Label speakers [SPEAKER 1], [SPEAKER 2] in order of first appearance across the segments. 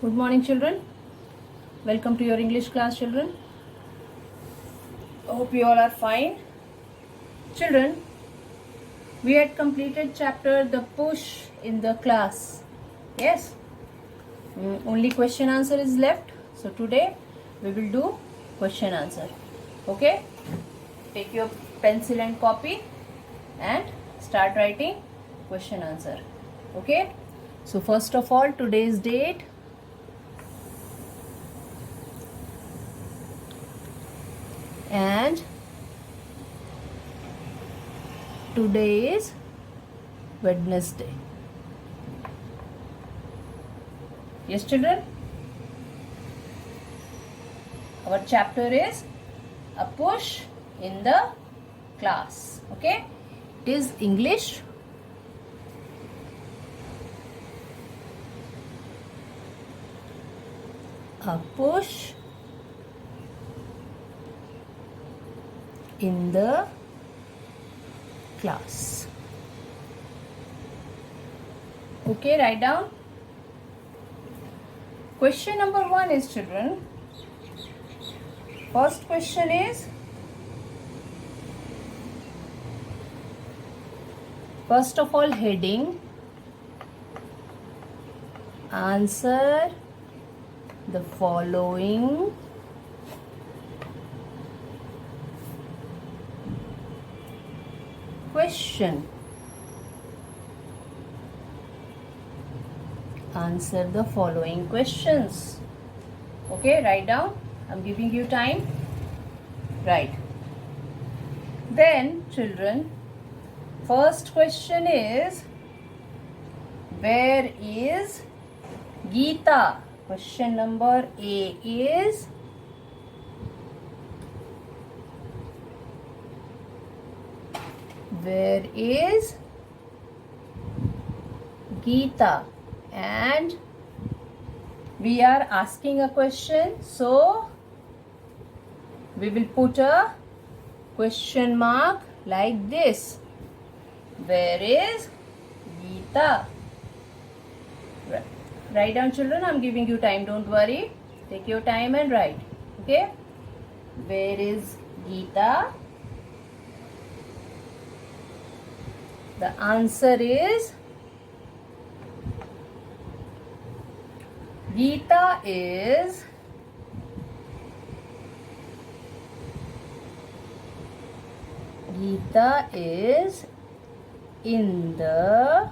[SPEAKER 1] Good morning, children. Welcome to your English class, children. I hope you all are fine. Children, we had completed chapter The Push in the class. Yes. Only question answer is left. So today we will do question answer. Okay. Take your pencil and copy and start writing question answer. Okay. So first of all, today's date. And today is Wednesday. Yes, children? Our chapter is A Push in the Class. Okay? It is English. A push in the class. Okay, write down. Question number 1 is, children. First question is, first of all, heading. Answer the following question. Answer the following questions. Okay, write down. I'm giving you time. Write. Then, children, first question is, where is Geeta? Question number A is, where is Geeta? And we are asking a question, so we will put a question mark like this. Where is Geeta? Write down, children. I'm giving you time. Don't worry. Take your time and write. Okay? Where is Geeta? The answer is, Geeta is in the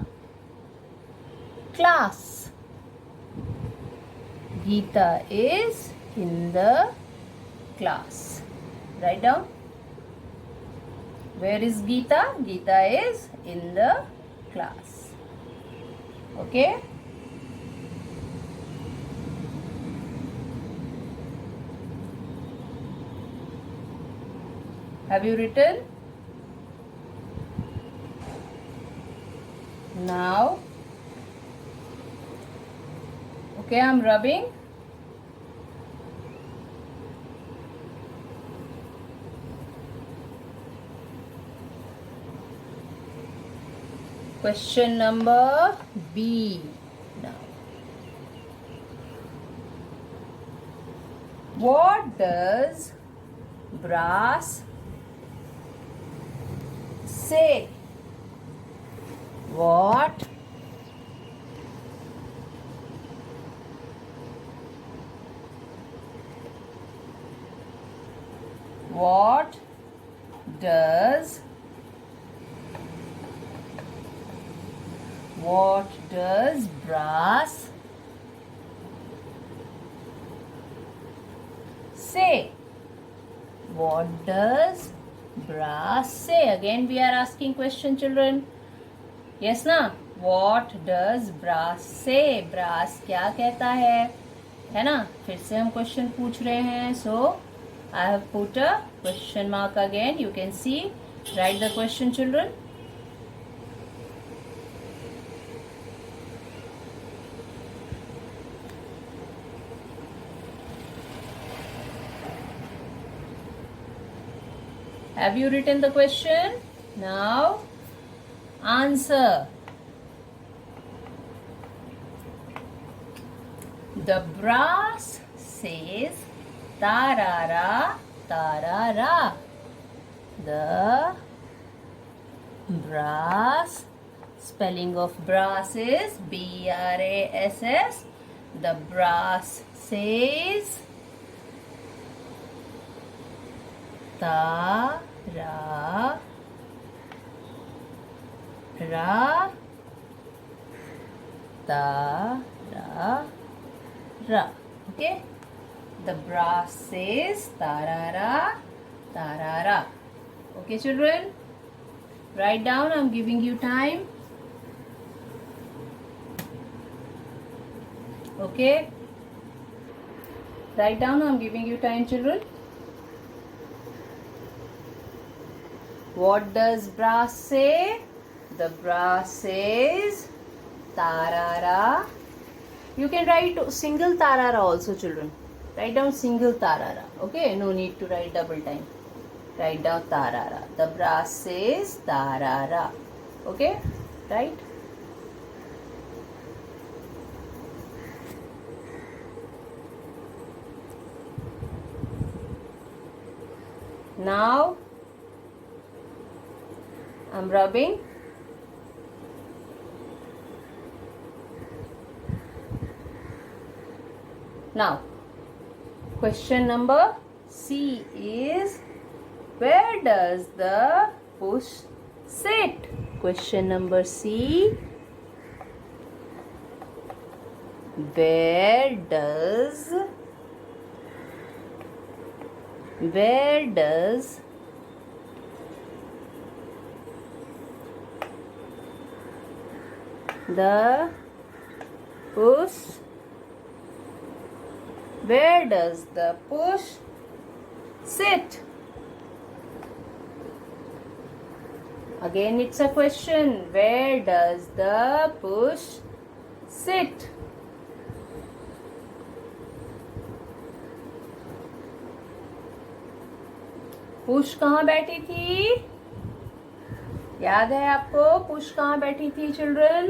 [SPEAKER 1] class. Geeta is in the class. Write down. Where is Geeta? Geeta is in the class. Okay? Have you written? Now, okay, I'm rubbing. Question number B. Now, what does brass say? What does brass say? What does brass say? Again we are asking question, children. Yes na? What does brass say? Brass क्या कहता है ना? फिर से हम question पूछ रहे हैं. So I have put a question mark again. You can see. Write the question, children. Have you written the question? Now, answer. The brass says tarara tarara. The brass, spelling of brass is B-R-A-S-S. The brass says ta ra ra ta ra ra. Okay, the brass says tarara tarara. Okay children, write down. I'm giving you time. Okay, write down. I'm giving you time children. What does brass say? The brass says tarara. You can write single tarara also children. Write down single tarara. Okay, no need to write double time. Write down tarara. The brass says tarara. Okay, right? Now I'm rubbing. Now question number C is, where does the push sit? Question number C, where does the push, where does the push sit? Again it's a question. Where does the push sit? Push कहाँ बैठी थी? याद है आपको push कहाँ बैठी थी children?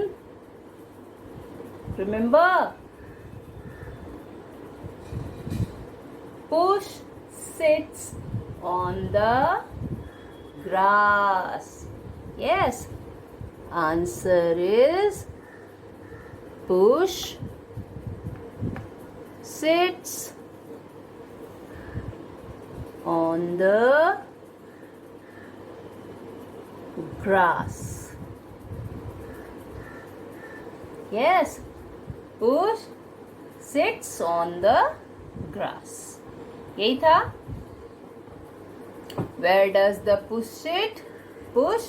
[SPEAKER 1] Remember? Push sits on the grass. Yes. Answer is push sits on the grass. Yes. Push sits on the grass. यही था. Where does the push sit? Push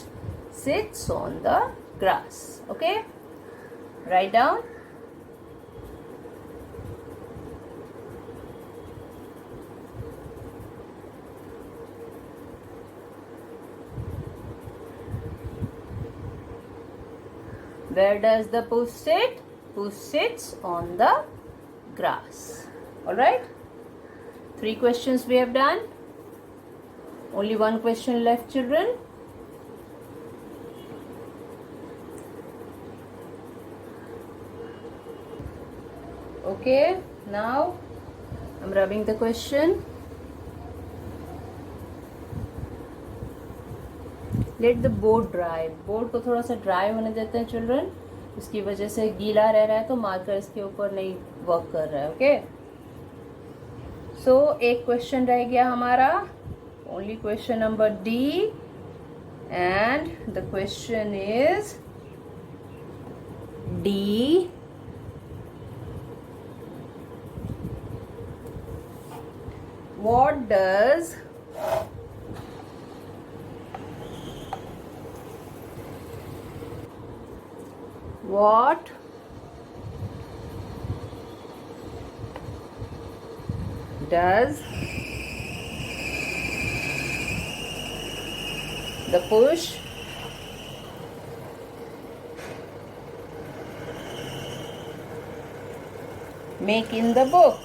[SPEAKER 1] sits on the grass. Okay. Write down. Where does the push sit? Push sits on the grass. Alright? 3 questions we have done. Only 1 question left, children. Okay, now I'm rubbing the question. Let the board dry. Board को थोड़ा सा dry होने देते हैं children. इसकी वजह से गीला रह रहा है तो मार्कर इसके ऊपर नहीं वर्क कर रहा है. ओके, सो एक क्वेश्चन रह गया हमारा. Only question number D, and the question is D. What does the push make in the book?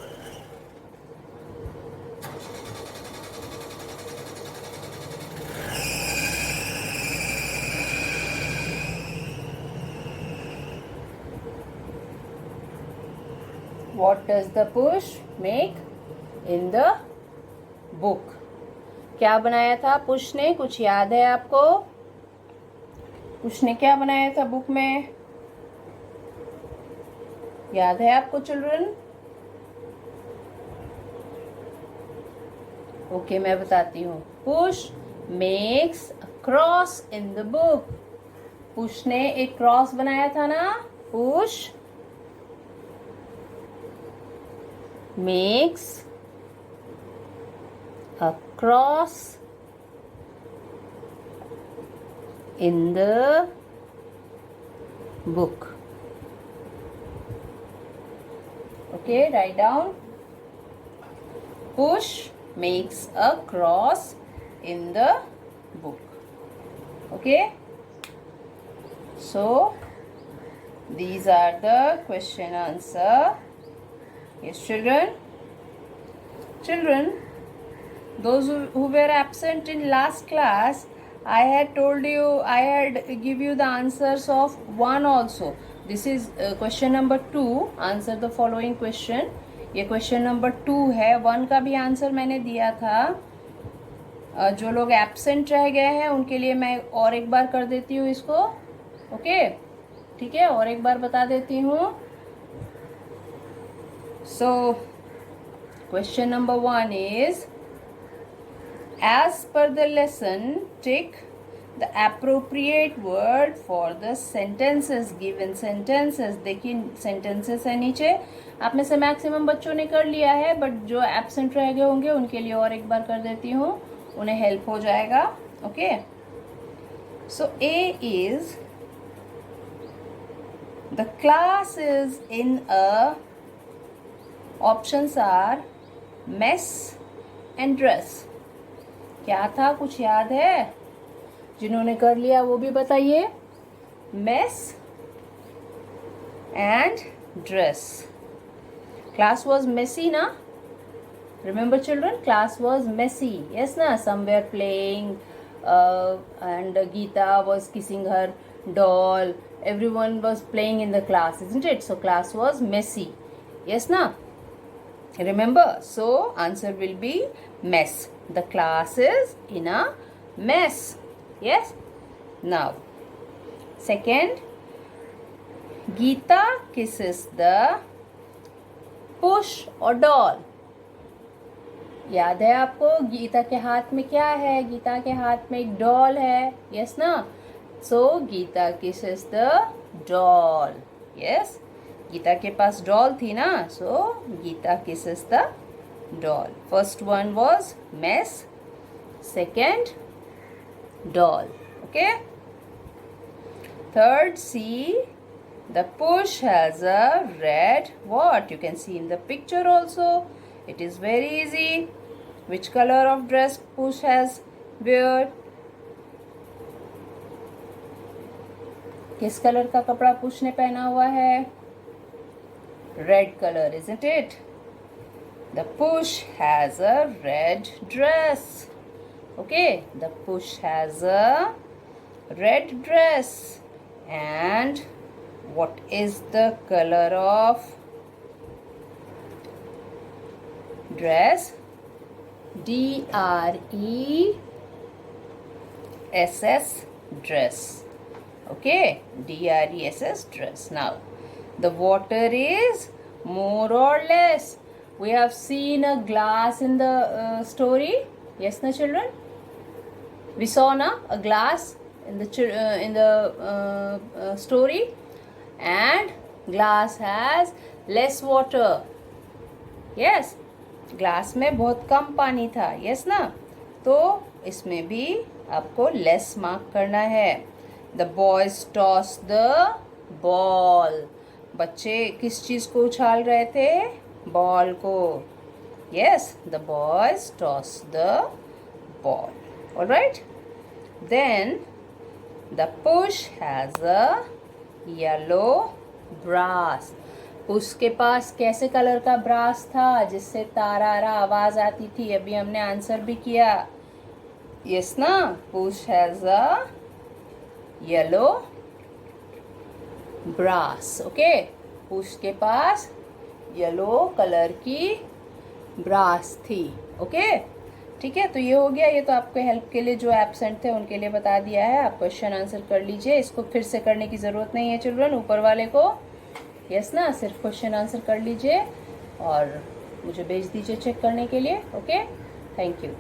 [SPEAKER 1] What What does the push make in the book? क्या बनाया था पुश ने? कुछ याद है आपको? पुश ने क्या बनाया था बुक में? याद है आपको चिल्ड्रन? ओके, मैं बताती हूँ. Push makes a cross in the book. Push ने एक क्रॉस बनाया था ना. Push makes a cross in the book. Okay, write down. Push makes a cross in the book. Okay, so these are the question answer. Yes, children, those who were absent in last class, I had told you, I had give you the answers of one also. This is question number 2. Answer the following question. ये question number 2 है. 1 का भी answer मैंने दिया था. जो लोग absent रह गए हैं उनके लिए मैं और एक बार कर देती हूँ इसको. ओके, ठीक है, और एक बार बता देती हूँ. So question number 1 is, as per the lesson, tick the appropriate word for the sentences given. sentences देखिए, sentences है नीचे. आप में से मैक्सिमम बच्चों ने कर लिया है, बट जो एब्सेंट रह गए होंगे उनके लिए और एक बार कर देती हूँ, उन्हें हेल्प हो जाएगा. Okay, so A is, the class is in a, options are mess and dress. क्या था, कुछ याद है? जिन्होंने कर लिया वो भी बताइए. Mess and dress. Class was messy ना? Remember children, class was messy. Yes ना? Somewhere playing and Geeta was kissing her doll. Everyone was playing in the class, isn't it? So class was messy. Yes na? Remember, so answer will be mess. The class is in a mess. Yes. Now second, Geeta kisses the push or doll. याद है आपको? गीता के हाथ में क्या है? गीता के हाथ में एक डॉल है. यस ना? So Geeta kisses the doll. Yes, Geeta के पास डॉल थी ना. So Geeta kisses the doll. First one was mess, second doll. Okay. Third, see, the push has a red what? You can see in the picture also. It is very easy. Which color of dress push has wear? किस colour का कपड़ा push ने पहना हुआ है? Red color, isn't it? The push has a red dress. Okay, the push has a red dress. And what is the color of dress? D-R-E-S-S, dress. Okay, D-R-E-S-S, dress. Now the water is more or less. We have seen a glass in the story. Yes na children? We saw na a glass in the story, and glass has less water. Yes, glass में बहुत कम पानी था. Yes ना? तो इसमें भी आपको less मार्क करना है. The boys toss the ball. बच्चे किस चीज को उछाल रहे थे? बॉल को. Yes, the boys toss the ball. Alright. Then the push has a yellow brass. उसके पास कैसे कलर का ब्रास था जिससे तारारा आवाज आती थी? अभी हमने आंसर भी किया. यस ना? Push has a yellow brass. Okay, push के पास येलो कलर की ब्रास थी। ओके, ठीक है। तो ये हो गया, ये तो आपके हेल्प के लिए जो एब्सेंट थे उनके लिए बता दिया है। आप क्वेश्चन आंसर कर लीजिए, इसको फिर से करने की ज़रूरत नहीं है चिल्ड्रन, ऊपर वाले को। यस ना, सिर्फ क्वेश्चन आंसर कर लीजिए और मुझे भेज दीजिए चेक करने के लिए। Okay, thank you.